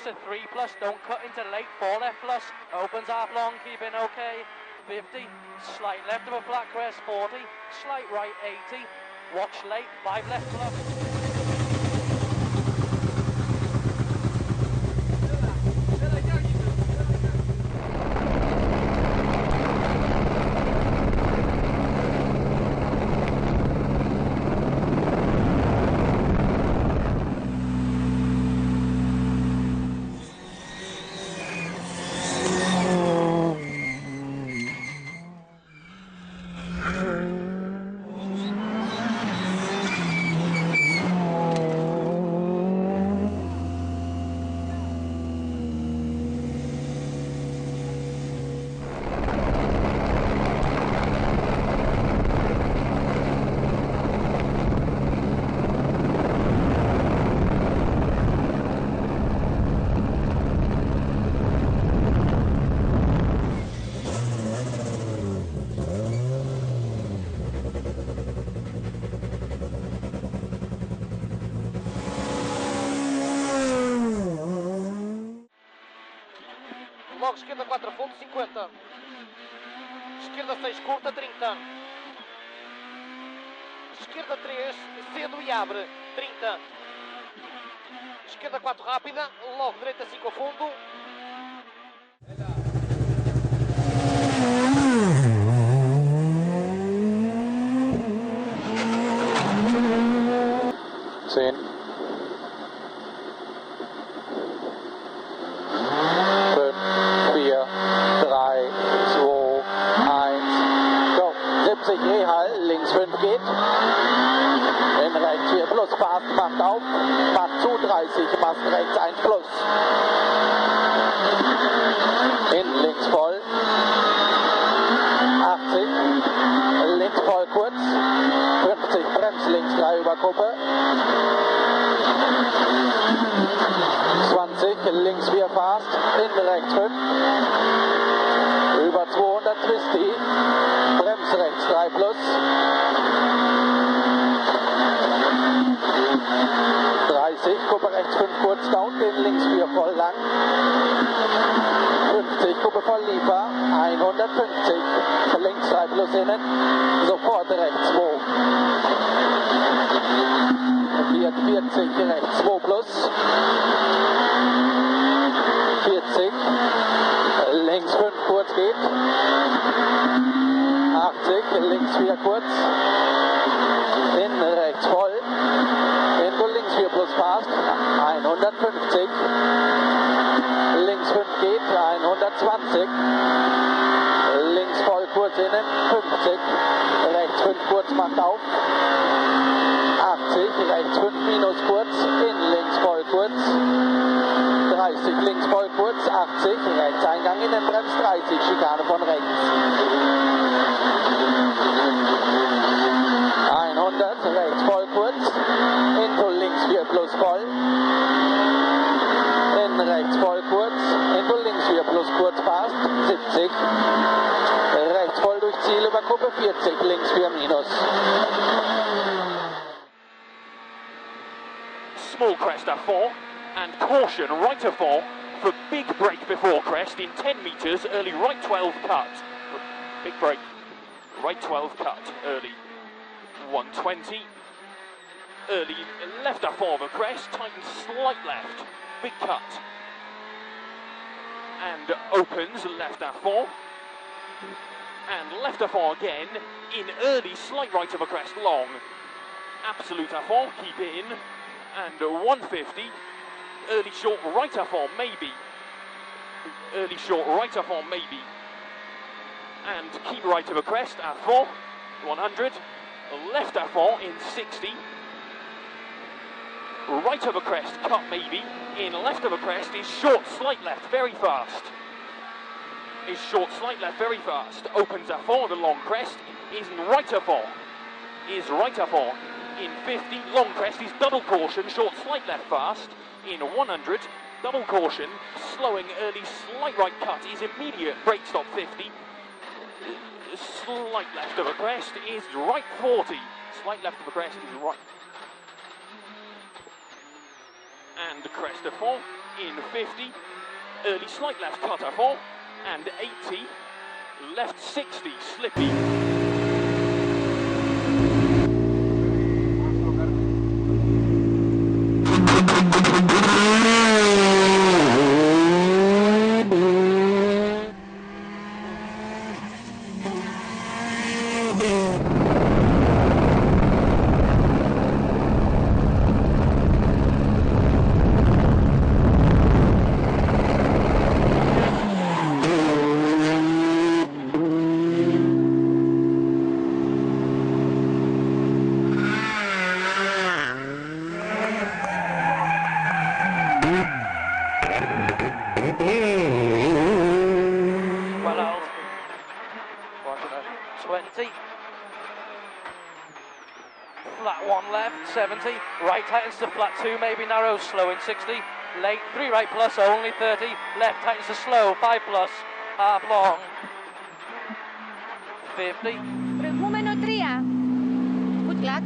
crest at 3 plus, don't cut into late, 4 left plus, opens half long, keeping okay, 50, slight left of a flat crest, 40, slight right, 80, watch late, 5 left plus. Logo esquerda 4 fundo, 50. Esquerda 6 curta, 30. Esquerda 3, cedo e abre, 30. Esquerda 4 rápida, logo direita 5 a fundo. Sim. 70 Rehal, links 5 geht, in rechts 4 plus, fast, macht auf, macht zu, 30, Masten rechts 1 plus, in links voll, 80, links voll kurz, 50, Brems links 3 über Kuppe, 20, links 4 fast, in rechts 5, über 200 Twisty, Brems rechts 3 plus, 30, Kuppe rechts 5 kurz down, den links 4 voll lang, 50, Kuppe voll Liefer, 150, links 3 plus innen, sofort rechts 2, 40, rechts 2 plus, 40, links 5 kurz geht, 80, links 4 kurz, in rechts voll, into links 4 plus fast, 150, links 5 geht, 120, links voll kurz innen, 50, rechts 5 kurz macht auf, 80, rechts 5 minus kurz, in links voll kurz, 30, links voll kurz, 80, rechts Eingang in den Brems, 30, Schikane von rechts. 100, rechts voll kurz, into links 4 plus voll, in rechts voll kurz, into links 4 plus kurz fast, 70, rechts voll durch Ziel über Kuppe 40, links 4 minus. Small crest at 4, and caution right of 4 for big break before crest in 10 metres, early right 12 cut. Big break, right 12 cut, early 120. Early left at 4 of a crest, tighten slight left, big cut. And opens left at 4. And left at 4 again, in early slight right of a crest, long. Absolute at 4, keep it in. And 150, early short right at 4, maybe. Early short right at 4, maybe. And keep right of a crest at 4, 100. Left at 4 in 60. Right of a crest, cut maybe. In left of a crest is short, slight left, very fast. Is short, slight left, very fast. Opens at 4, the long crest. Is right at 4. Is right at 4. In 50, long crest is double caution, short, slight left, fast. In 100, double caution, slowing early, slight right cut is immediate, brake stop 50. Slight left of a crest is right 40. Slight left of a crest is right. And crest of 4, in 50, early slight left cutter 4, and 80, left 60, slippy. Well held. 20. Flat 1 left, 70. Right tightens to flat 2, maybe narrow, slow in 60. Late, 3 right plus, only 30. Left tightens to slow, 5 plus, half long. 50. Προηγούμενο 3. Good luck.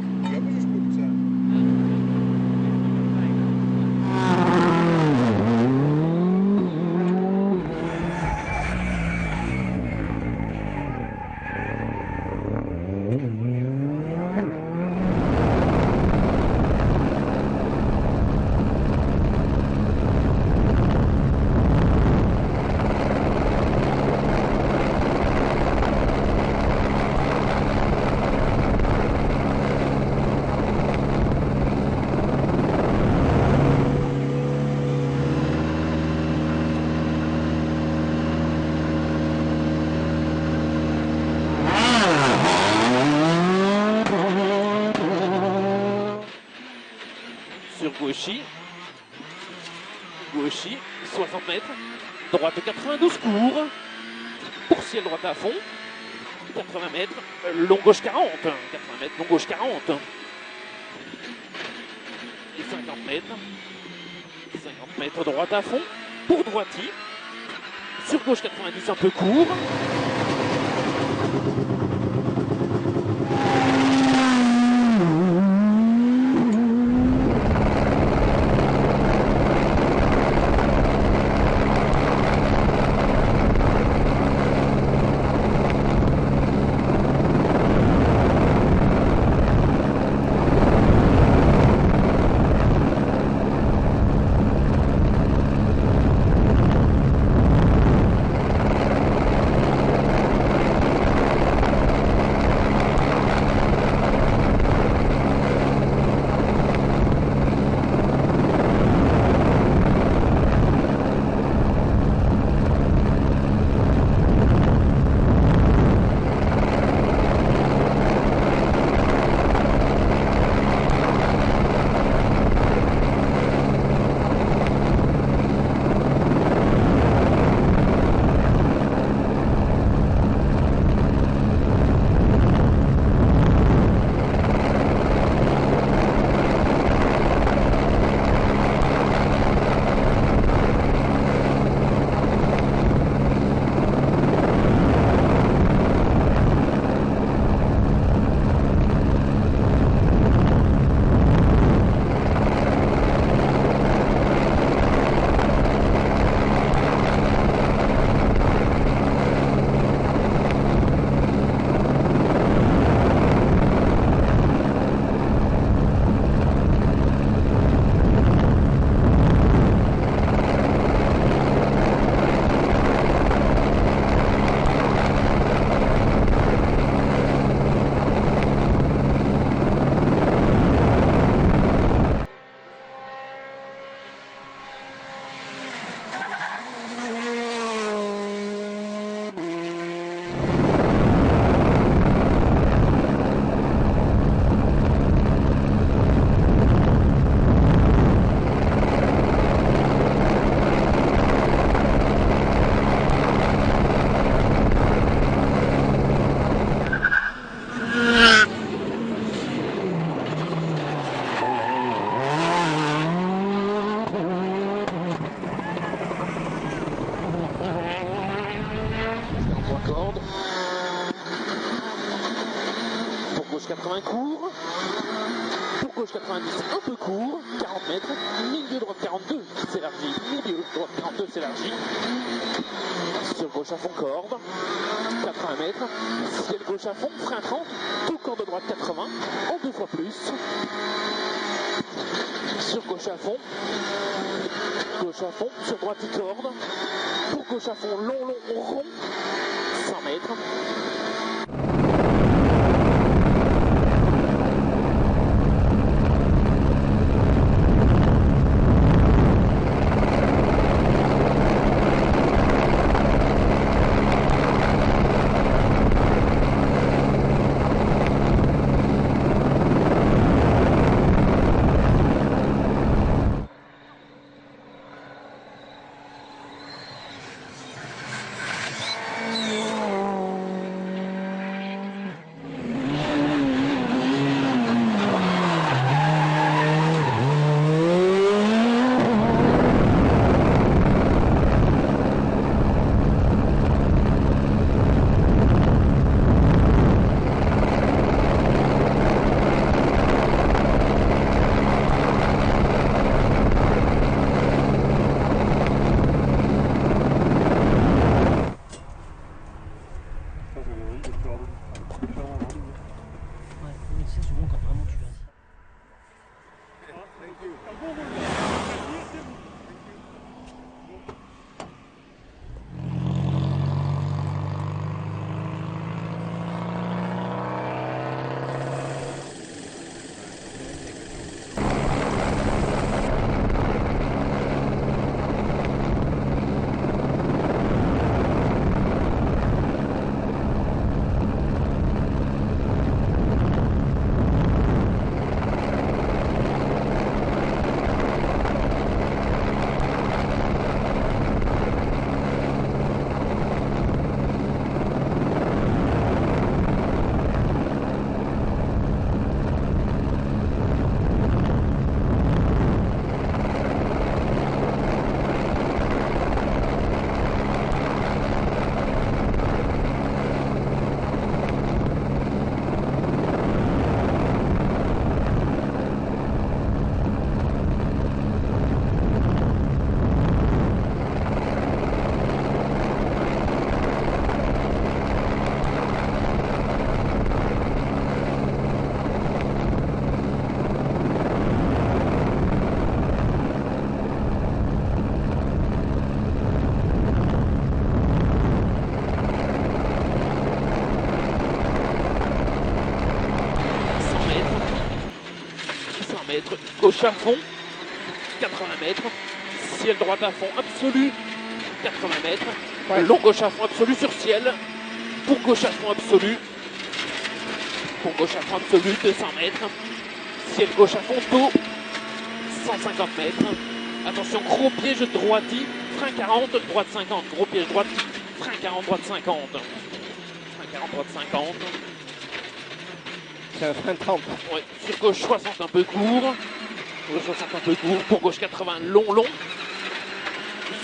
Sur gauchy, 60 mètres, droite 92 court, pour ciel droite à fond, 80 mètres, long gauche 40, 80 mètres, long gauche 40, et 50 mètres droite à fond, pour droiti, sur gauche 90 un peu court, gauche 90, un peu court, 40 mètres, milieu droite 42 s'élargit, milieu droite 42 s'élargit, sur gauche à fond corde, 80 mètres, ciel gauche à fond, frein 30, tout corde droite 80, en 2 fois plus, sur gauche à fond, sur droite corde, pour gauche à fond, long, rond, 100 mètres. Gauche à fond, 80 mètres, ciel droit à fond absolu, 80 mètres, ouais. Long gauche à fond absolu sur ciel, pour gauche à fond absolu, 200 mètres, ciel gauche à fond tôt, 150 mètres, attention gros piège droiti, frein 40, droite 50, gros piège droite, frein 40, droite 50, frein 40, droite 50. C'est un frein 30. Ouais, sur gauche 60 un peu court. Gauche 60 un peu court. Pour gauche 80 long.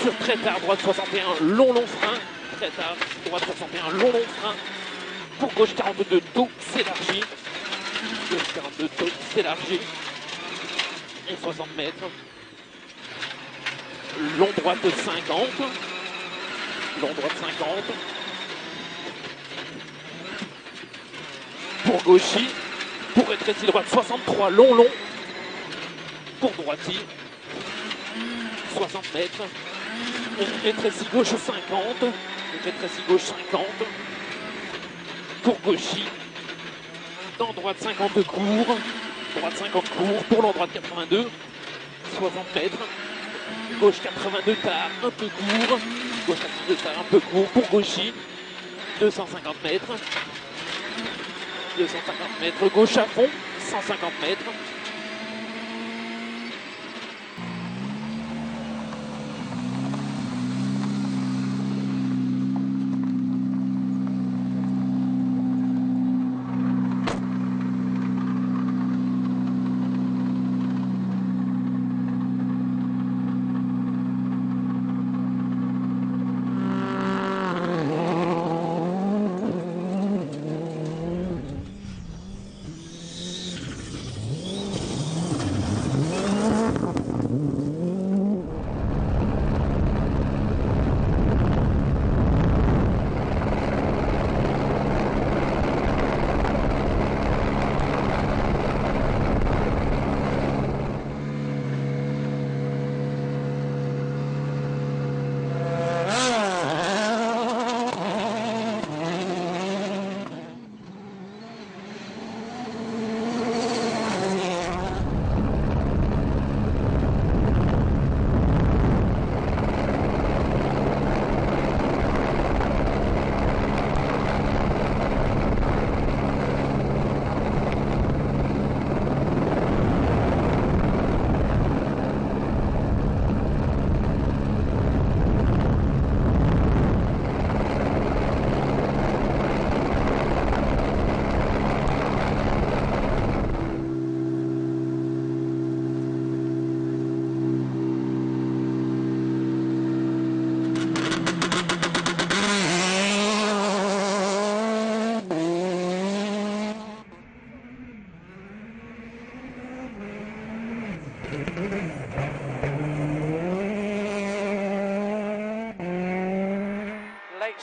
Sur très tard droite 61 long frein. Très tard droite 61 long frein. Pour gauche 42 tôt s'élargit. Gauche 42 tôt s'élargit. Et 60 mètres. Long droite 50. Long droite 50. Pour gauchis. Pour rétréci droite 63 long. Pour droiti 60 mètres. Rétréci gauche 50. Rétréci gauche 50. Pour gauchis. Dans droite 50 court. Droite 50 court. Pour l'en droite 82. 60 mètres. Gauche 82 tard un peu court. Gauche 82 tard un peu court. Pour gauchis 250 mètres. 250 mètres, gauche à fond, 150 mètres.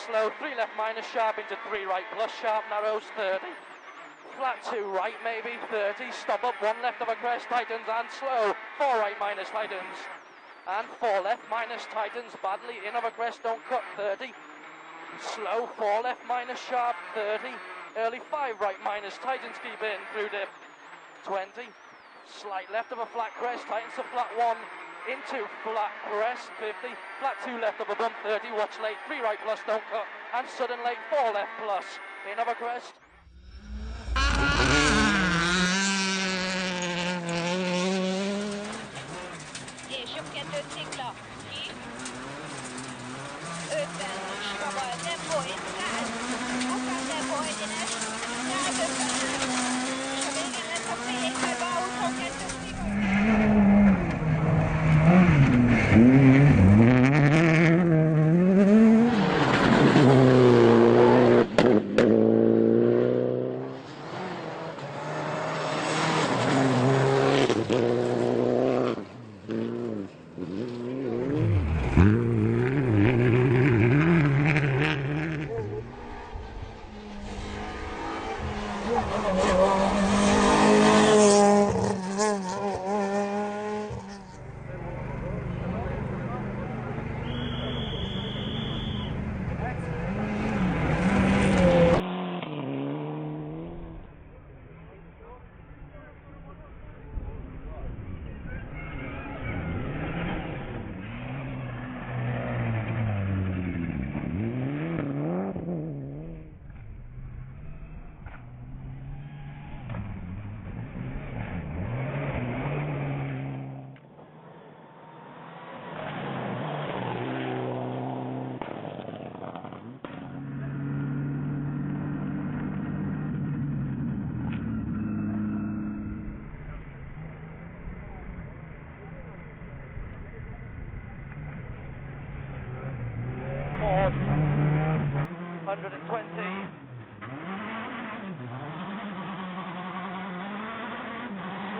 slow, 3 left minus sharp into 3 right plus sharp, narrows 30. Flat 2 right maybe, 30. Stop up, 1 left of a crest, tightens and slow, 4 right minus tightens. And 4 left minus tightens, badly in of a crest, don't cut, 30. Slow, 4 left minus sharp, 30. Early 5 right minus tightens, keep in, through dip, 20. Slight left of a flat crest, tightens to flat 1. Into flat crest, 50. Flat 2 left of a bump, 30. Watch late, 3 right plus, don't cut. And sudden late, 4 left plus. In of a crest. És jobb 2 szikla. Ki. 50-es maga, tempó, gáz. Akár tempó, egyenes. Gáz 50-es. És a végén lesz a fék, meg a 22 szikla.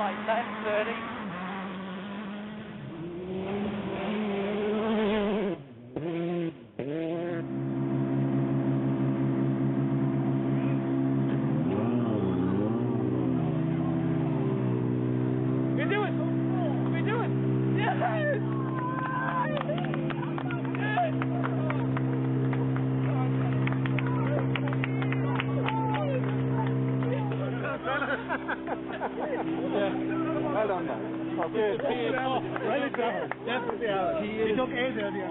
Slight left, 30. We do it! We do it! Yes! Well done, man. Okay. Well done. Definitely. He took 8 earlier.